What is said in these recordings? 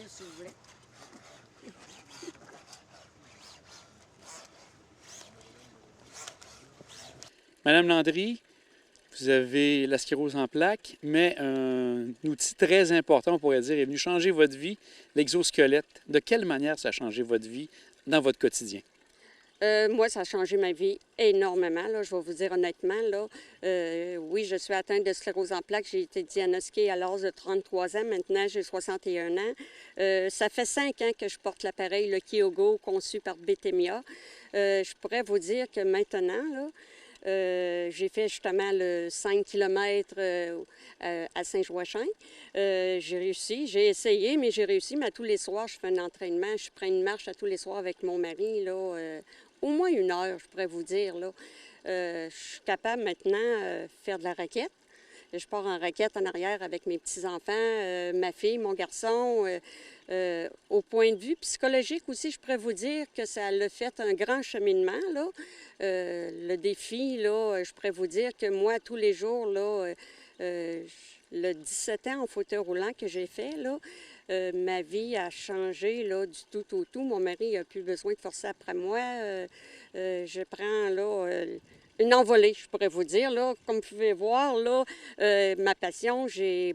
si vous voulez. Madame Landry, vous avez la sclérose en plaques, mais un outil très important, on pourrait dire, est venu changer votre vie, l'exosquelette. De quelle manière ça a changé votre vie dans votre quotidien? Moi, ça a changé ma vie énormément, là, je vais vous dire honnêtement. Là. Oui, je suis atteinte de sclérose en plaques. J'ai été diagnostiquée à l'âge de 33 ans. Maintenant, j'ai 61 ans. Ça fait 5 ans que je porte l'appareil, le Kyogo, conçu par Bétémia. Je pourrais vous dire que maintenant, là, j'ai fait justement le 5 km à Saint-Joachim. J'ai réussi, j'ai essayé, mais j'ai réussi. Mais à tous les soirs, je fais un entraînement. Je prends une marche à tous les soirs avec mon mari, là, au moins 1 heure, je pourrais vous dire. Là. Je suis capable maintenant de faire de la raquette. Je pars en raquette en arrière avec mes petits-enfants, ma fille, mon garçon. Au point de vue psychologique aussi, je pourrais vous dire que ça a fait un grand cheminement. Là. Le défi, là, je pourrais vous dire que moi, tous les jours, là, le 17 ans en fauteuil roulant que j'ai fait, là, ma vie a changé là, du tout au tout. Mon mari n'a plus besoin de forcer après moi. Je prends là, une envolée, je pourrais vous dire. Là. Comme vous pouvez voir, là, ma passion, j'aime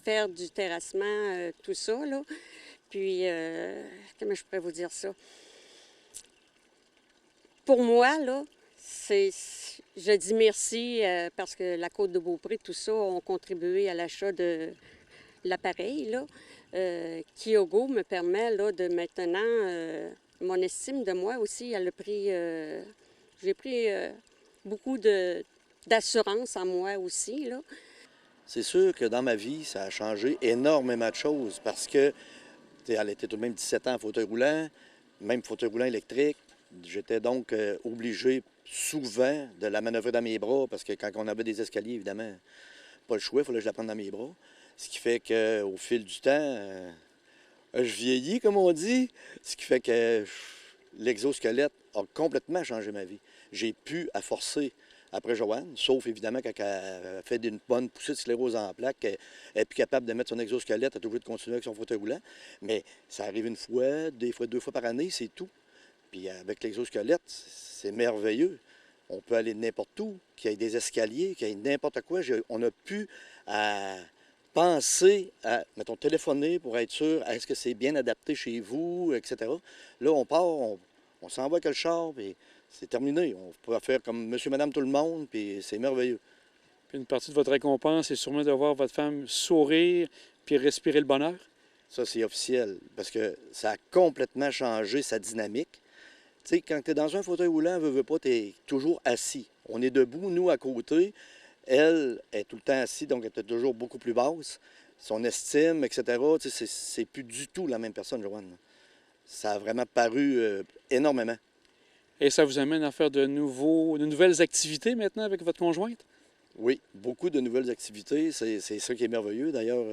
faire du terrassement, tout ça. Là. Puis, comment je pourrais vous dire ça? Pour moi, là, je dis merci parce que la Côte de Beaupré, tout ça, ont contribué à l'achat de l'appareil. Là. Kyogo me permet là, de maintenant, mon estime de moi aussi, elle a pris, j'ai pris beaucoup d'assurance en moi aussi. Là. C'est sûr que dans ma vie, ça a changé énormément de choses parce que elle était tout de même 17 ans en fauteuil roulant, même fauteuil roulant électrique. J'étais donc obligé souvent de la manœuvrer dans mes bras parce que quand on avait des escaliers, évidemment, pas le choix, il fallait que je la prenne dans mes bras. Ce qui fait qu'au fil du temps, je vieillis, comme on dit, ce qui fait que l'exosquelette a complètement changé ma vie. J'ai pu à forcer après Joanne, sauf évidemment quand elle a fait une bonne poussée de sclérose en plaques, elle n'est plus capable de mettre son exosquelette, elle est obligée de continuer avec son fauteuil roulant. Mais ça arrive une fois, des fois 2 fois par année, c'est tout. Puis avec l'exosquelette, c'est merveilleux. On peut aller n'importe où, qu'il y ait des escaliers, qu'il y ait n'importe quoi. On a pu penser à, mettons, téléphoner pour être sûr, est-ce que c'est bien adapté chez vous, etc. Là, on part, on s'en va avec le char, puis c'est terminé. On peut faire comme monsieur, madame, tout le monde, puis c'est merveilleux. Puis une partie de votre récompense est sûrement de voir votre femme sourire puis respirer le bonheur. Ça, c'est officiel, parce que ça a complètement changé sa dynamique. Tu sais, quand tu es dans un fauteuil roulant, veux pas, tu es toujours assis. On est debout, nous, à côté. Elle est tout le temps assise, donc elle est toujours beaucoup plus basse. Son estime, etc., c'est plus du tout la même personne, Joanne. Ça a vraiment paru énormément. Et ça vous amène à faire de nouvelles activités maintenant avec votre conjointe? Oui, beaucoup de nouvelles activités. C'est ça qui est merveilleux. D'ailleurs,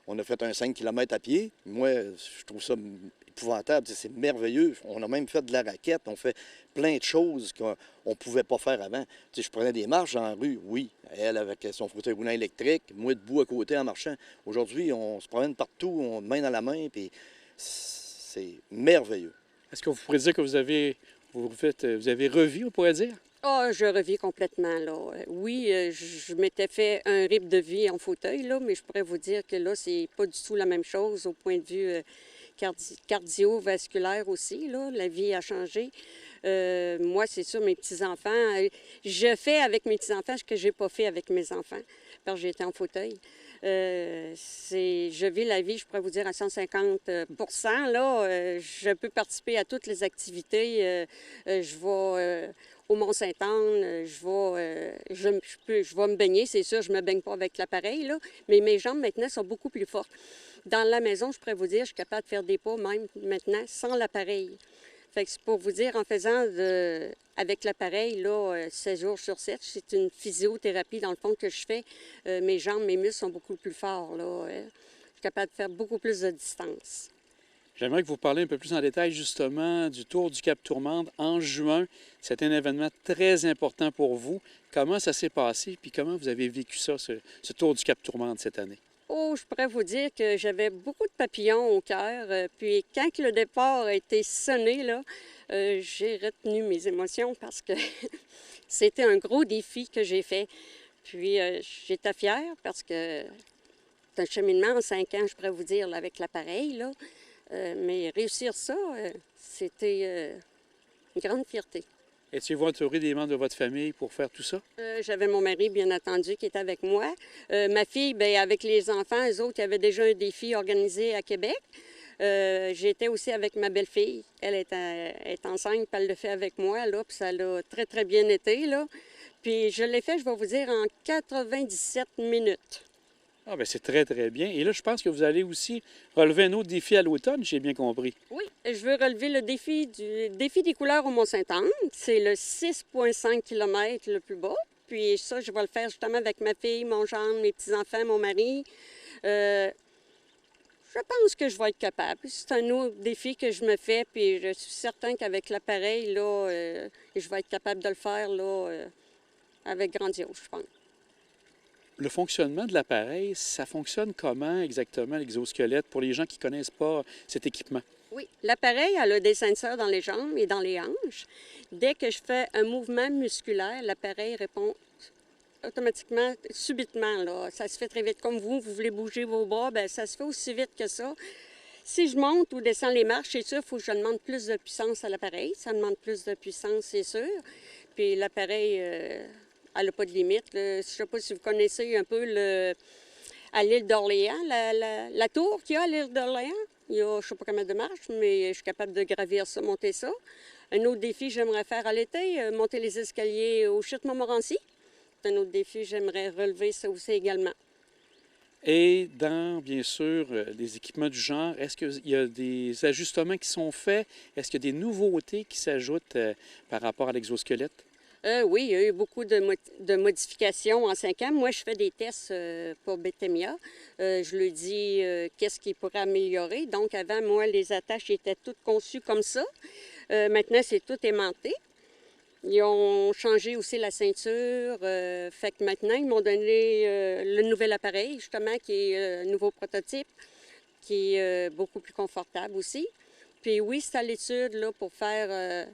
on a fait un 5 km à pied. Moi, je trouve ça épouvantable. C'est merveilleux. On a même fait de la raquette. On fait plein de choses qu'on ne pouvait pas faire avant. Je prenais des marches en rue, oui. Elle avec son fauteuil roulant électrique, moi debout à côté en marchant. Aujourd'hui, on se promène partout, on main dans la main, puis c'est merveilleux. Est-ce que vous pourriez dire que vous avez revu, on pourrait dire? Ah, je revis complètement, là. Oui, je m'étais fait un rythme de vie en fauteuil, là, mais je pourrais vous dire que là, c'est pas du tout la même chose au point de vue cardiovasculaire aussi, là. La vie a changé. Moi, c'est sûr, mes petits-enfants, je fais avec mes petits-enfants ce que j'ai pas fait avec mes enfants, parce que j'étais en fauteuil. Je vis la vie, je pourrais vous dire, à 150 là. Je peux participer à toutes les activités. Je vais au Mont-Sainte-Anne, je vais me baigner, c'est sûr, je ne me baigne pas avec l'appareil, là, mais mes jambes maintenant sont beaucoup plus fortes. Dans la maison, je pourrais vous dire, je suis capable de faire des pas même maintenant sans l'appareil. Fait que c'est pour vous dire, en faisant avec l'appareil, là, 16 jours sur 7, c'est une physiothérapie, dans le fond, que je fais. Mes jambes, mes muscles sont beaucoup plus forts, là. Je suis capable de faire beaucoup plus de distance. J'aimerais que vous parliez un peu plus en détail, justement, du Tour du Cap-Tourmente en juin. C'était un événement très important pour vous. Comment ça s'est passé, puis comment vous avez vécu ça, ce Tour du Cap-Tourmente cette année? Oh, je pourrais vous dire que j'avais beaucoup de papillons au cœur. Puis quand le départ a été sonné, là, j'ai retenu mes émotions parce que c'était un gros défi que j'ai fait. Puis j'étais fière parce que c'est un cheminement en 5 ans, je pourrais vous dire, là, avec l'appareil, là. Mais réussir ça, c'était une grande fierté. Étiez-vous entouré des membres de votre famille pour faire tout ça? J'avais mon mari, bien entendu, qui était avec moi. Ma fille, bien, avec les enfants, eux autres, il y avait déjà un défi organisé à Québec. J'étais aussi avec ma belle-fille. Elle est enceinte, puis elle le fait avec moi, là, puis ça l'a très, très bien été, là. Puis je l'ai fait, je vais vous dire, en 97 minutes. Ah, bien, c'est très, très bien. Et là, je pense que vous allez aussi relever un autre défi à l'automne, j'ai bien compris. Oui, je veux relever le défi des couleurs au Mont-Saint-Anne. C'est le 6,5 km le plus bas. Puis ça, je vais le faire justement avec ma fille, mon gendre, mes petits-enfants, mon mari. Je pense que je vais être capable. C'est un autre défi que je me fais, puis je suis certain qu'avec l'appareil, là, je vais être capable de le faire, là, avec grandiose, je pense. Le fonctionnement de l'appareil, ça fonctionne comment exactement, l'exosquelette, pour les gens qui ne connaissent pas cet équipement? Oui, l'appareil elle a des senseurs dans les jambes et dans les hanches. Dès que je fais un mouvement musculaire, l'appareil répond automatiquement, subitement. Là. Ça se fait très vite. Comme vous voulez bouger vos bras, bien, ça se fait aussi vite que ça. Si je monte ou descends les marches, c'est sûr, il faut que je demande plus de puissance à l'appareil. Ça demande plus de puissance, c'est sûr. Puis l'appareil, elle n'a pas de limite. Là. Je ne sais pas si vous connaissez un peu à l'île d'Orléans, la tour qu'il y a à l'île d'Orléans. Il y a, je ne sais pas combien de marches, mais je suis capable de gravir ça, monter ça. Un autre défi que j'aimerais faire à l'été, monter les escaliers au Chute-Montmorency. C'est un autre défi, j'aimerais relever ça aussi également. Et dans, bien sûr, les équipements du genre, est-ce qu'il y a des ajustements qui sont faits? Est-ce qu'il y a des nouveautés qui s'ajoutent par rapport à l'exosquelette? Oui, il y a eu beaucoup de modifications en 5 ans. Moi, je fais des tests pour Bétemia. Je lui dis qu'est-ce qu'il pourrait améliorer. Donc, avant, moi, les attaches étaient toutes conçues comme ça. Maintenant, c'est tout aimanté. Ils ont changé aussi la ceinture. Fait que maintenant, ils m'ont donné le nouvel appareil, justement, qui est un nouveau prototype, qui est beaucoup plus confortable aussi. Puis oui, c'est à l'étude là, pour faire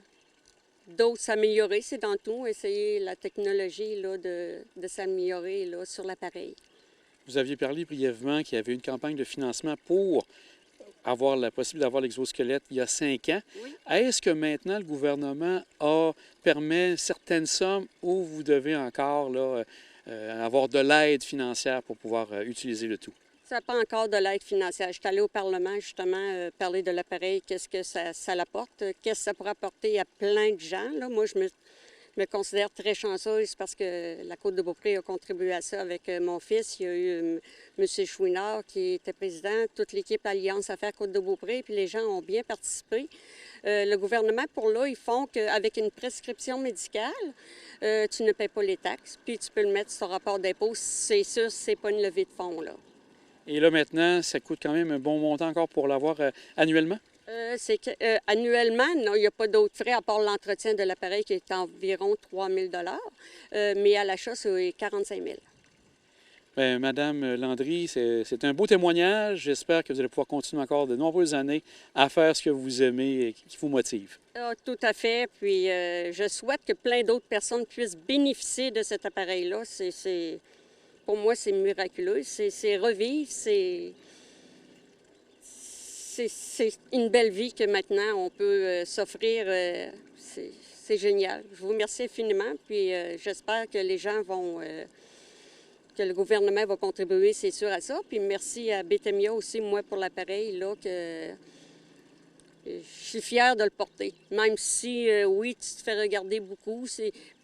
d'autres s'améliorer. C'est dans tout, essayer la technologie là, de s'améliorer là, sur l'appareil. Vous aviez parlé brièvement qu'il y avait une campagne de financement pour avoir la possibilité d'avoir l'exosquelette il y a 5 ans. Oui. Est-ce que maintenant le gouvernement permet certaines sommes ou vous devez encore là, avoir de l'aide financière pour pouvoir utiliser le tout? Ça n'a pas encore de l'aide financière. Je suis allée au Parlement, justement, parler de l'appareil, qu'est-ce que ça l'apporte, qu'est-ce que ça pourrait apporter à plein de gens. Là. Moi, je me considère très chanceuse parce que la Côte-de-Beaupré a contribué à ça avec mon fils. Il y a eu M. Chouinard qui était président, toute l'équipe Alliance Affaires Côte-de-Beaupré, puis les gens ont bien participé. Le gouvernement, pour là, ils font qu'avec une prescription médicale, tu ne paies pas les taxes, puis tu peux le mettre sur ton rapport d'impôt. C'est sûr, c'est pas une levée de fonds, là. Et là, maintenant, ça coûte quand même un bon montant encore pour l'avoir annuellement? C'est que, annuellement, non, il n'y a pas d'autres frais à part l'entretien de l'appareil qui est environ 3 000 mais à l'achat, c'est 45 000. Bien, Madame Landry, c'est un beau témoignage. J'espère que vous allez pouvoir continuer encore de nombreuses années à faire ce que vous aimez et qui vous motive. Ah, tout à fait. Puis, je souhaite que plein d'autres personnes puissent bénéficier de cet appareil-là. Pour moi, c'est miraculeux. C'est revivre, c'est une belle vie que maintenant on peut s'offrir. C'est génial. Je vous remercie infiniment. Puis j'espère que les gens vont, que le gouvernement va contribuer, c'est sûr, à ça. Puis merci à Bétemia aussi, moi, pour l'appareil, là, que je suis fière de le porter. Même si, oui, tu te fais regarder beaucoup,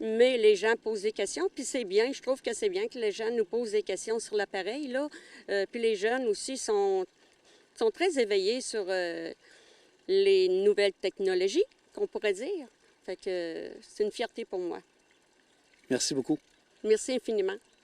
mais les gens posent des questions, puis c'est bien. Je trouve que c'est bien que les gens nous posent des questions sur l'appareil, là. Puis les jeunes aussi sont très éveillés sur les nouvelles technologies, qu'on pourrait dire. Fait que c'est une fierté pour moi. Merci beaucoup. Merci infiniment.